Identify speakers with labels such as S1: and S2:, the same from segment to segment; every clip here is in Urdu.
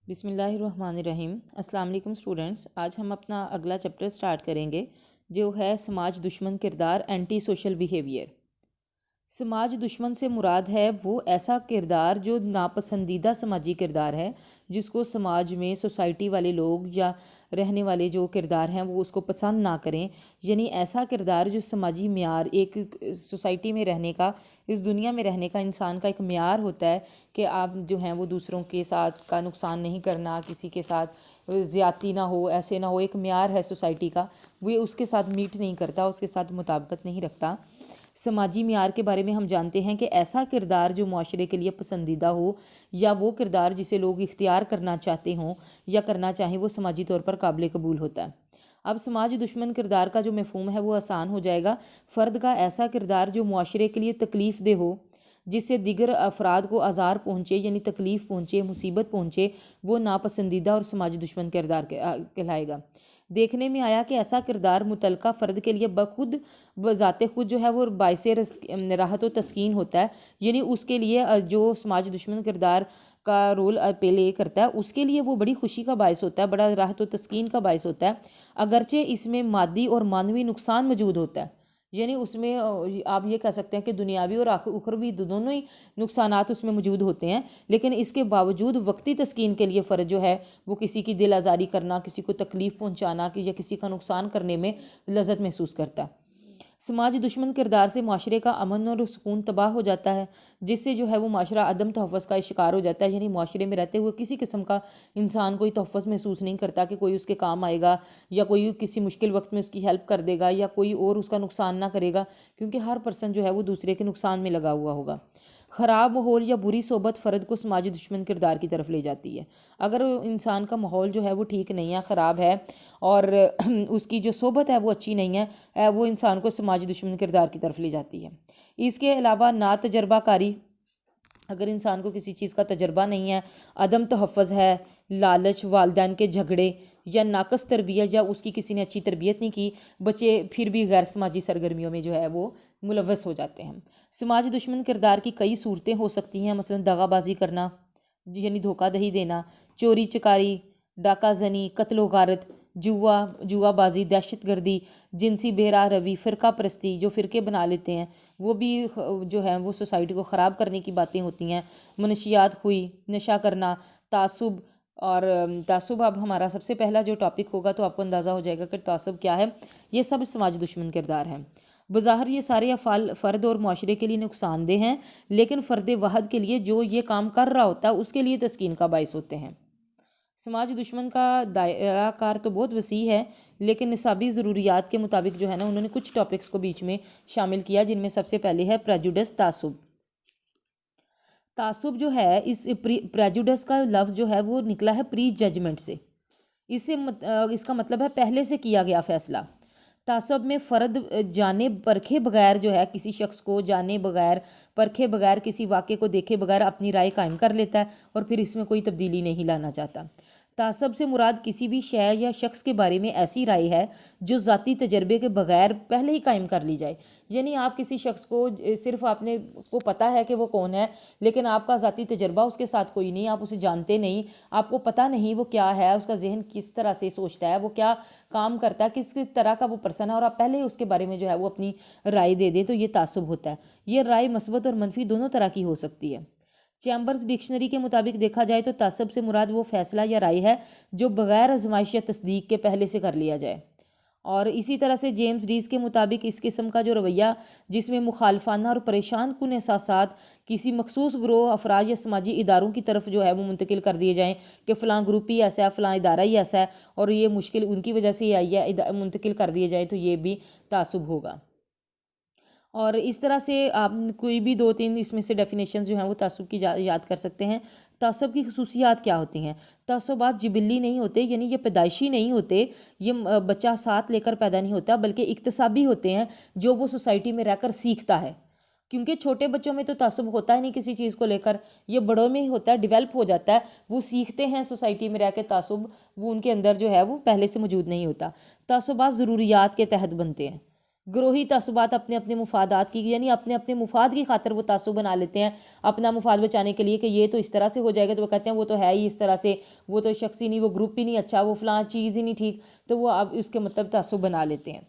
S1: بسم اللہ الرحمن الرحیم۔ السلام علیکم اسٹوڈنٹس، آج ہم اپنا اگلا چیپٹر سٹارٹ کریں گے جو ہے سماج دشمن کردار، اینٹی سوشل بیہیویئر۔ سماج دشمن سے مراد ہے وہ ایسا کردار جو ناپسندیدہ سماجی کردار ہے، جس کو سماج میں سوسائٹی والے لوگ یا رہنے والے جو کردار ہیں وہ اس کو پسند نہ کریں، یعنی ایسا کردار جو سماجی معیار ایک سوسائٹی میں رہنے کا، اس دنیا میں رہنے کا انسان کا ایک معیار ہوتا ہے کہ آپ جو ہیں وہ دوسروں کے ساتھ کا نقصان نہیں کرنا، کسی کے ساتھ زیادتی نہ ہو، ایسے نہ ہو، ایک معیار ہے سوسائٹی کا، وہ اس کے ساتھ میٹ نہیں کرتا، اس کے ساتھ مطابقت نہیں رکھتا۔ سماجی معیار کے بارے میں ہم جانتے ہیں کہ ایسا کردار جو معاشرے کے لیے پسندیدہ ہو یا وہ کردار جسے لوگ اختیار کرنا چاہتے ہوں یا کرنا چاہیں، وہ سماجی طور پر قابل قبول ہوتا ہے۔ اب سماج دشمن کردار کا جو مفہوم ہے وہ آسان ہو جائے گا۔ فرد کا ایسا کردار جو معاشرے کے لیے تکلیف دہ ہو، جس سے دیگر افراد کو آزار پہنچے، یعنی تکلیف پہنچے، مصیبت پہنچے، وہ ناپسندیدہ اور سماج دشمن کردار کہلائے گا۔ دیکھنے میں آیا کہ ایسا کردار متعلقہ فرد کے لیے بذات خود جو ہے وہ باعث راحت و تسکین ہوتا ہے، یعنی اس کے لیے جو سماج دشمن کردار کا رول پلے کرتا ہے اس کے لیے وہ بڑی خوشی کا باعث ہوتا ہے، بڑا راحت و تسکین کا باعث ہوتا ہے، اگرچہ اس میں مادی اور معنوی نقصان موجود ہوتا ہے۔ یعنی اس میں آپ یہ کہہ سکتے ہیں کہ دنیاوی اور اخروی دونوں ہی نقصانات اس میں موجود ہوتے ہیں، لیکن اس کے باوجود وقتی تسکین کے لیے فرد جو ہے وہ کسی کی دل آزاری کرنا، کسی کو تکلیف پہنچانا یا کسی کا نقصان کرنے میں لذت محسوس کرتا ہے۔ سماج دشمن کردار سے معاشرے کا امن اور سکون تباہ ہو جاتا ہے، جس سے جو ہے وہ معاشرہ عدم تحفظ کا شکار ہو جاتا ہے، یعنی معاشرے میں رہتے ہوئے کسی قسم کا انسان کوئی تحفظ محسوس نہیں کرتا کہ کوئی اس کے کام آئے گا یا کوئی کسی مشکل وقت میں اس کی ہیلپ کر دے گا یا کوئی اور اس کا نقصان نہ کرے گا، کیونکہ ہر پرسن جو ہے وہ دوسرے کے نقصان میں لگا ہوا ہوگا۔ خراب ماحول یا بری صحبت فرد کو سماج دشمن کردار کی طرف لے جاتی ہے۔ اگر انسان کا ماحول جو ہے وہ ٹھیک نہیں ہے، خراب ہے، اور اس کی جو صحبت ہے وہ اچھی نہیں ہے، وہ انسان کو سماج دشمن کردار کی طرف لے جاتی ہے۔ اس کے علاوہ ناتجربہ کاری، اگر انسان کو کسی چیز کا تجربہ نہیں ہے، عدم تحفظ ہے، لالچ، والدین کے جھگڑے یا ناقص تربیت، یا اس کی کسی نے اچھی تربیت نہیں کی، بچے پھر بھی غیر سماجی سرگرمیوں میں جو ہے وہ ملوث ہو جاتے ہیں۔ سماج دشمن کردار کی کئی صورتیں ہو سکتی ہیں، مثلا دغا بازی کرنا، یعنی دھوکہ دہی دینا، چوری چکاری، ڈاکہ زنی، قتل و غارت، جوا بازی، دہشت گردی، جنسی بے راہ روی، فرقہ پرستی، جو فرقے بنا لیتے ہیں وہ بھی جو ہے وہ سوسائٹی کو خراب کرنے کی باتیں ہوتی ہیں، منشیات ہوئی، نشہ کرنا، تعصب۔ اور تعصب اب ہمارا سب سے پہلا جو ٹاپک ہوگا تو آپ کو اندازہ ہو جائے گا کہ تعصب کیا ہے۔ یہ سب سماج دشمن کردار ہیں۔ بظاہر یہ سارے افعال فرد اور معاشرے کے لیے نقصان دہ ہیں، لیکن فرد واحد کے لیے جو یہ کام کر رہا ہوتا ہے اس کے لیے تسکین کا باعث ہوتے ہیں۔ سماج دشمن کا دائرہ کار تو بہت وسیع ہے، لیکن نصابی ضروریات کے مطابق جو ہے نا انہوں نے کچھ ٹاپکس کو بیچ میں شامل کیا، جن میں سب سے پہلے ہے پریجوڈس، تعصب۔ تعصب جو ہے، اس پریجوڈس کا لفظ جو ہے وہ نکلا ہے پری ججمنٹ سے۔ اس کا مطلب ہے پہلے سے کیا گیا فیصلہ۔ تعصب میں فرد جانے پرکھے بغیر جو ہے کسی شخص کو جانے بغیر، پرکھے بغیر، کسی واقعے کو دیکھے بغیر اپنی رائے قائم کر لیتا ہے اور پھر اس میں کوئی تبدیلی نہیں لانا چاہتا۔ تعصب سے مراد کسی بھی شے یا شخص کے بارے میں ایسی رائے ہے جو ذاتی تجربے کے بغیر پہلے ہی قائم کر لی جائے۔ یعنی آپ کسی شخص کو صرف آپ نے کو پتہ ہے کہ وہ کون ہے، لیکن آپ کا ذاتی تجربہ اس کے ساتھ کوئی نہیں، آپ اسے جانتے نہیں، آپ کو پتہ نہیں وہ کیا ہے، اس کا ذہن کس طرح سے سوچتا ہے، وہ کیا کام کرتا ہے، کس طرح کا وہ پرسن ہے، اور آپ پہلے اس کے بارے میں جو ہے وہ اپنی رائے دے دیں، تو یہ تعصب ہوتا ہے۔ یہ رائے مثبت اور منفی دونوں طرح کی ہو سکتی ہے۔ چیمبرز ڈکشنری کے مطابق دیکھا جائے تو تعصب سے مراد وہ فیصلہ یا رائے ہے جو بغیر آزمائش یا تصدیق کے پہلے سے کر لیا جائے۔ اور اسی طرح سے جیمز ریس کے مطابق اس قسم کا جو رویہ جس میں مخالفانہ اور پریشان کن احساسات کسی مخصوص گروہ، افراد یا سماجی اداروں کی طرف جو ہے وہ منتقل کر دیے جائیں کہ فلاں گروپ ہی ایسا ہے، فلاں ادارہ ہی ایسا ہے اور یہ مشکل ان کی وجہ سے ہی آئی ہے، منتقل کر دیے جائیں، تو یہ بھی تعصب ہوگا۔ اور اس طرح سے آپ کوئی بھی دو تین اس میں سے ڈیفینیشنز جو ہیں وہ تعصب کی یاد کر سکتے ہیں۔ تعصب کی خصوصیات کیا ہوتی ہیں؟ تعصبات جبلی نہیں ہوتے، یعنی یہ پیدائشی نہیں ہوتے، یہ بچہ ساتھ لے کر پیدا نہیں ہوتا، بلکہ اکتسابی ہوتے ہیں جو وہ سوسائٹی میں رہ کر سیکھتا ہے۔ کیونکہ چھوٹے بچوں میں تو تعصب ہوتا ہی نہیں کسی چیز کو لے کر، یہ بڑوں میں ہی ہوتا ہے، ڈیولپ ہو جاتا ہے، وہ سیکھتے ہیں سوسائٹی میں رہ کے تعصب، وہ ان کے اندر جو ہے وہ پہلے سے موجود نہیں ہوتا۔ تعصبات ضروریات کے تحت بنتے ہیں، گروہی تعصبات اپنے اپنے مفادات کی، یعنی اپنے اپنے مفاد کی خاطر وہ تعصب بنا لیتے ہیں اپنا مفاد بچانے کے لیے کہ یہ تو اس طرح سے ہو جائے گا، تو وہ کہتے ہیں وہ تو ہے ہی اس طرح سے، وہ تو شخص ہی نہیں، وہ گروپ ہی نہیں اچھا، وہ فلاں چیز ہی نہیں ٹھیک، تو وہ اب اس کے مطلب تعصب بنا لیتے ہیں۔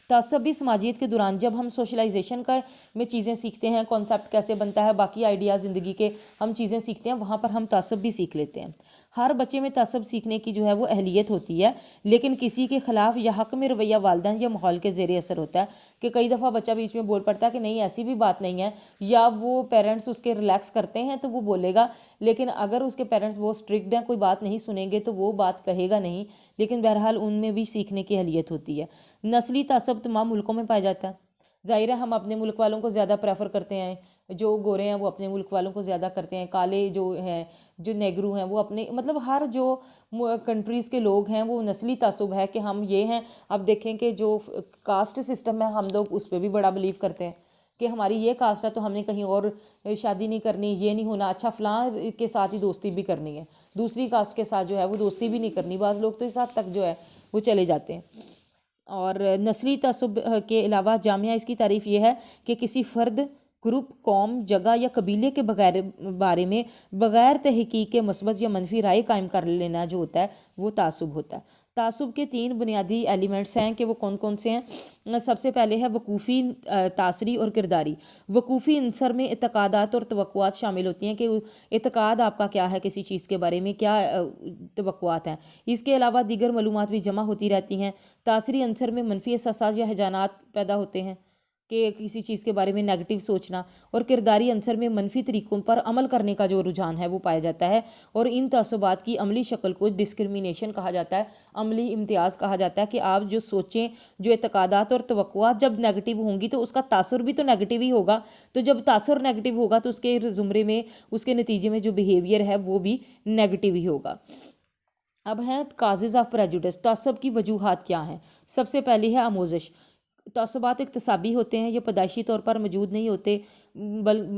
S1: تعصب بھی سماجیت کے دوران جب ہم سوشلائزیشن کا میں چیزیں سیکھتے ہیں، کانسیپٹ کیسے بنتا ہے، باقی آئیڈیاز زندگی کے ہم چیزیں سیکھتے ہیں، وہاں پر ہم تعصب بھی سیکھ لیتے ہیں۔ ہر بچے میں تعصب سیکھنے کی جو ہے وہ اہلیت ہوتی ہے، لیکن کسی کے خلاف یا حق میں رویہ والدین یا ماحول کے زیر اثر ہوتا ہے کہ کئی دفعہ بچہ بیچ میں بول پڑتا ہے کہ نہیں ایسی بھی بات نہیں ہے، یا وہ پیرنٹس اس کے ریلیکس کرتے ہیں تو وہ بولے گا، لیکن اگر اس کے پیرنٹس بہت اسٹرکٹ ہیں، کوئی بات نہیں سنیں گے تو وہ بات کہے گا نہیں، لیکن بہرحال ان میں بھی سیکھنے کی اہلیت ہوتی ہے۔ نسلی تعصب تمام ملکوں میں پایا جاتا ہے، ظاہر ہے ہم اپنے ملک والوں کو زیادہ پریفر کرتے ہیں، جو گورے ہیں وہ اپنے ملک والوں کو زیادہ کرتے ہیں، کالے جو ہیں جو نیگرو ہیں وہ اپنے مطلب ہر جو کنٹریز کے لوگ ہیں وہ نسلی تعصب ہے کہ ہم یہ ہیں۔ اب دیکھیں کہ جو کاسٹ سسٹم ہے ہم لوگ اس پہ بھی بڑا بلیو کرتے ہیں کہ ہماری یہ کاسٹ ہے تو ہم نے کہیں اور شادی نہیں کرنی، یہ نہیں ہونا، اچھا فلاں کے ساتھ ہی دوستی بھی کرنی ہے، دوسری کاسٹ کے ساتھ جو ہے وہ دوستی بھی نہیں کرنی، بعض لوگ تو اس حد تک جو ہے وہ چلے جاتے ہیں۔ اور نسلی تعصب کے علاوہ جامعہ اس کی تعریف یہ ہے کہ کسی فرد، گروپ، قوم، جگہ یا قبیلے کے بارے میں بغیر تحقیق کے مثبت یا منفی رائے قائم کر لینا جو ہوتا ہے وہ تعصب ہوتا ہے۔ تعصب کے 3 بنیادی ایلیمنٹس ہیں کہ وہ کون کون سے ہیں۔ سب سے پہلے ہے وقوفی، تاثری اور کرداری۔ وقوفی عنصر میں اعتقادات اور توقعات شامل ہوتی ہیں کہ اعتقاد آپ کا کیا ہے کسی چیز کے بارے میں، کیا توقعات ہیں، اس کے علاوہ دیگر معلومات بھی جمع ہوتی رہتی ہیں۔ تاثری عنصر میں منفی احساسات یا ہجانات پیدا ہوتے ہیں کہ کسی چیز کے بارے میں نیگیٹو سوچنا، اور کرداری عنصر میں منفی طریقوں پر عمل کرنے کا جو رجحان ہے وہ پایا جاتا ہے، اور ان تعصبات کی عملی شکل کو ڈسکرمینیشن کہا جاتا ہے، عملی امتیاز کہا جاتا ہے کہ آپ جو سوچیں، جو اعتقادات اور توقعات جب نیگیٹو ہوں گی تو اس کا تاثر بھی تو نیگیٹو ہی ہوگا، تو جب تاثر نیگیٹو ہوگا تو اس کے زمرے میں اس کے نتیجے میں جو بیہیویئر ہے وہ بھی نیگیٹو ہی ہوگا۔ اب ہیں کازز آف پریجوڈس، تعصب کی وجوہات کیا ہیں۔ سب سے پہلی ہے آموزش۔ تعصبات اکتسابی ہوتے ہیں، یہ پیدائشی طور پر موجود نہیں ہوتے،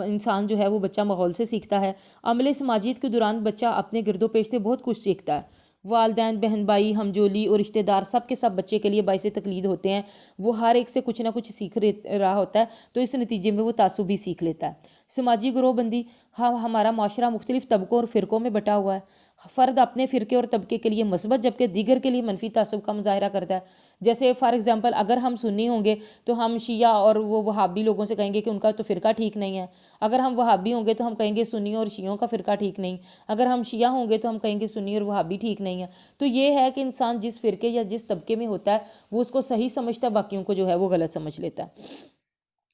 S1: انسان جو ہے وہ بچہ ماحول سے سیکھتا ہے۔ عمل سماجیت کے دوران بچہ اپنے گرد و پیش سے بہت کچھ سیکھتا ہے، والدین، بہن بھائی، ہم جولی اور رشتہ دار سب کے سب بچے کے لیے باعث تقلید ہوتے ہیں، وہ ہر ایک سے کچھ نہ کچھ سیکھ رہا ہوتا ہے، تو اس نتیجے میں وہ تعصب بھی سیکھ لیتا ہے۔ سماجی گروہ بندی، ہمارا معاشرہ مختلف طبقوں اور فرقوں میں بٹا ہوا ہے، فرد اپنے فرقے اور طبقے کے لیے مثبت جبکہ دیگر کے لیے منفی تعصب کا مظاہرہ کرتا ہے۔ جیسے فار ایگزامپل اگر ہم سنی ہوں گے تو ہم شیعہ اور وہ وہابی لوگوں سے کہیں گے کہ ان کا تو فرقہ ٹھیک نہیں ہے، اگر ہم وہابی ہوں گے تو ہم کہیں گے سنیوں اور شیعوں کا فرقہ ٹھیک نہیں، اگر ہم شیعہ ہوں گے تو ہم کہیں گے سنی اور وہابی ٹھیک نہیں ہے۔ تو یہ ہے کہ انسان جس فرقے یا جس طبقے میں ہوتا ہے وہ اس کو صحیح سمجھتا ہے، باقیوں کو جو ہے وہ غلط سمجھ لیتا ہے۔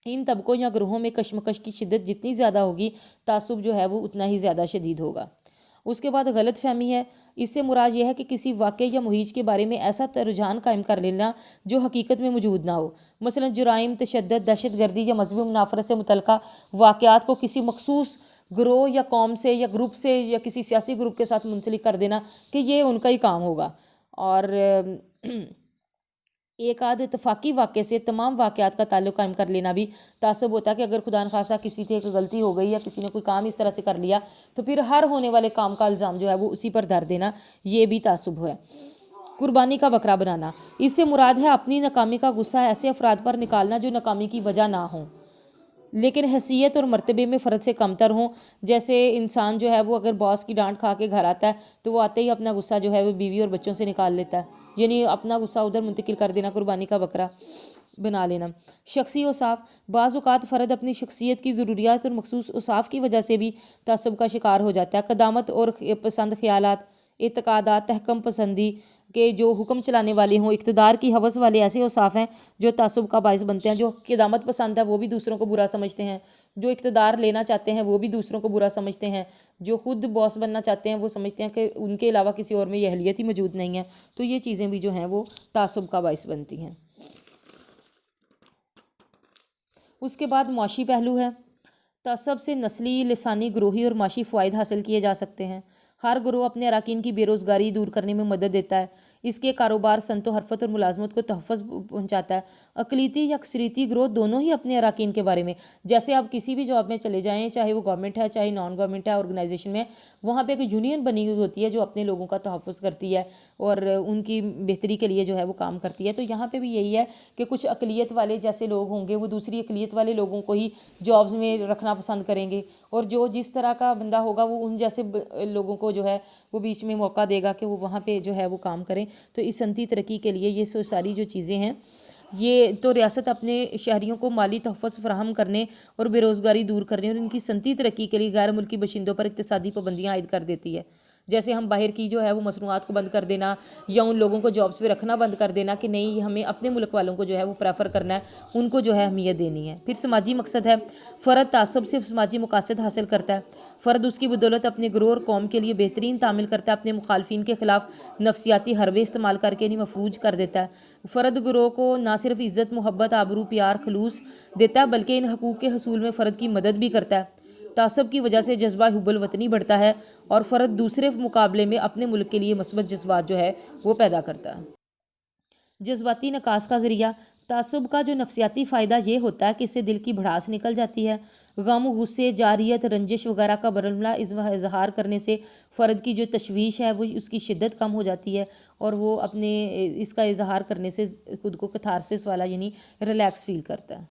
S1: ان طبقوں یا گروہوں میں کشمکش کی شدت جتنی زیادہ ہوگی تعصب جو ہے وہ اتنا ہی زیادہ شدید ہوگا۔ اس کے بعد غلط فہمی ہے، اس سے مراد یہ ہے کہ کسی واقعے یا مہیج کے بارے میں ایسا رجحان قائم کر لینا جو حقیقت میں موجود نہ ہو، مثلا جرائم، تشدد، دہشت گردی یا مذہبی منافرت سے متعلقہ واقعات کو کسی مخصوص گروہ یا قوم سے یا گروپ سے یا کسی سیاسی گروپ کے ساتھ منسلک کر دینا کہ یہ ان کا ہی کام ہوگا۔ اور ایک آدھ اتفاقی واقعے سے تمام واقعات کا تعلق قائم کر لینا بھی تعصب ہوتا ہے کہ اگر خدا نخواستہ کسی سے ایک غلطی ہو گئی یا کسی نے کوئی کام اس طرح سے کر لیا تو پھر ہر ہونے والے کام کا الزام جو ہے وہ اسی پر دھر دینا، یہ بھی تعصب ہے۔ قربانی کا بکرا بنانا، اس سے مراد ہے اپنی ناکامی کا غصہ ایسے افراد پر نکالنا جو ناکامی کی وجہ نہ ہوں لیکن حیثیت اور مرتبے میں فرد سے کمتر ہوں۔ جیسے انسان جو ہے وہ اگر باس کی ڈانٹ کھا کے گھر آتا ہے تو وہ آتے ہی اپنا غصہ جو ہے وہ بیوی اور بچوں سے نکال لیتا ہے، یعنی اپنا غصہ ادھر منتقل کر دینا، قربانی کا بکرا بنا لینا۔ شخصی اوصاف، بعض اوقات فرد اپنی شخصیت کی ضروریات اور مخصوص اوصاف کی وجہ سے بھی تعصب کا شکار ہو جاتا ہے۔ قدامت اور پسند خیالات، اعتقادات، تحکم پسندی کے جو حکم چلانے والے ہوں، اقتدار کی ہوس والے ایسے اوصاف ہیں جو تعصب کا باعث بنتے ہیں۔ جو قدامت پسند ہے وہ بھی دوسروں کو برا سمجھتے ہیں، جو اقتدار لینا چاہتے ہیں وہ بھی دوسروں کو برا سمجھتے ہیں، جو خود باس بننا چاہتے ہیں وہ سمجھتے ہیں کہ ان کے علاوہ کسی اور میں یہ اہلیت ہی موجود نہیں ہے، تو یہ چیزیں بھی جو ہیں وہ تعصب کا باعث بنتی ہیں۔ اس کے بعد معاشی پہلو ہے۔ تعصب سے نسلی، لسانی، گروہی اور معاشی فوائد حاصل کیے جا سکتے ہیں۔ ہر گروہ اپنے اراکین کی بے روزگاری دور کرنے میں مدد دیتا ہے، اس کے کاروبار صنعت و حرفت اور ملازمت کو تحفظ پہنچاتا ہے۔ اقلیتی یا اکثریتی گروہ دونوں ہی اپنے اراکین کے بارے میں، جیسے آپ کسی بھی جاب میں چلے جائیں، چاہے وہ گورنمنٹ ہے چاہے نان گورنمنٹ ہے آرگنائزیشن میں، وہاں پہ ایک یونین بنی ہوئی ہوتی ہے جو اپنے لوگوں کا تحفظ کرتی ہے اور ان کی بہتری کے لیے جو ہے وہ کام کرتی ہے۔ تو یہاں پہ بھی یہی ہے کہ کچھ اقلیت والے جیسے لوگ ہوں گے وہ دوسری اقلیت والے لوگوں کو ہی جابز میں رکھنا پسند کریں گے، اور جو جس طرح کا بندہ ہوگا وہ ان جیسے لوگوں کو جو ہے وہ بیچ میں موقع دے گا کہ وہ وہاں پہ جو ہے وہ کام کریں۔ تو اس صنعتی ترقی کے لیے یہ ساری جو چیزیں ہیں، یہ تو ریاست اپنے شہریوں کو مالی تحفظ فراہم کرنے اور بے روزگاری دور کرنے اور ان کی صنعتی ترقی کے لیے غیر ملکی باشندوں پر اقتصادی پابندیاں عائد کر دیتی ہے، جیسے ہم باہر کی جو ہے وہ مصنوعات کو بند کر دینا یا ان لوگوں کو جابس پہ رکھنا بند کر دینا کہ نہیں ہمیں اپنے ملک والوں کو جو ہے وہ پریفر کرنا ہے، ان کو جو ہے اہمیت دینی ہے۔ پھر سماجی مقصد ہے، فرد تعصب سے سماجی مقاصد حاصل کرتا ہے، فرد اس کی بدولت اپنے گروہ اور قوم کے لیے بہترین تعمیل کرتا ہے، اپنے مخالفین کے خلاف نفسیاتی حربے استعمال کر کے انہیں مفروض کر دیتا ہے۔ فرد گروہ کو نہ صرف عزت، محبت، آبرو، پیار، خلوص دیتا ہے بلکہ ان حقوق کے حصول میں فرد کی مدد بھی کرتا ہے۔ تعصب کی وجہ سے جذبہ حب الوطنی بڑھتا ہے اور فرد دوسرے مقابلے میں اپنے ملک کے لیے مثبت جذبات جو ہے وہ پیدا کرتا ہے۔ جذباتی نکاس کا ذریعہ، تعصب کا جو نفسیاتی فائدہ یہ ہوتا ہے کہ اس سے دل کی بھڑاس نکل جاتی ہے۔ غم، غصے، جارحیت، رنجش وغیرہ کا برملا اظہار کرنے سے فرد کی جو تشویش ہے وہ اس کی شدت کم ہو جاتی ہے اور وہ اپنے اس کا اظہار کرنے سے خود کو کتھارسس والا یعنی ریلیکس فیل کرتا ہے۔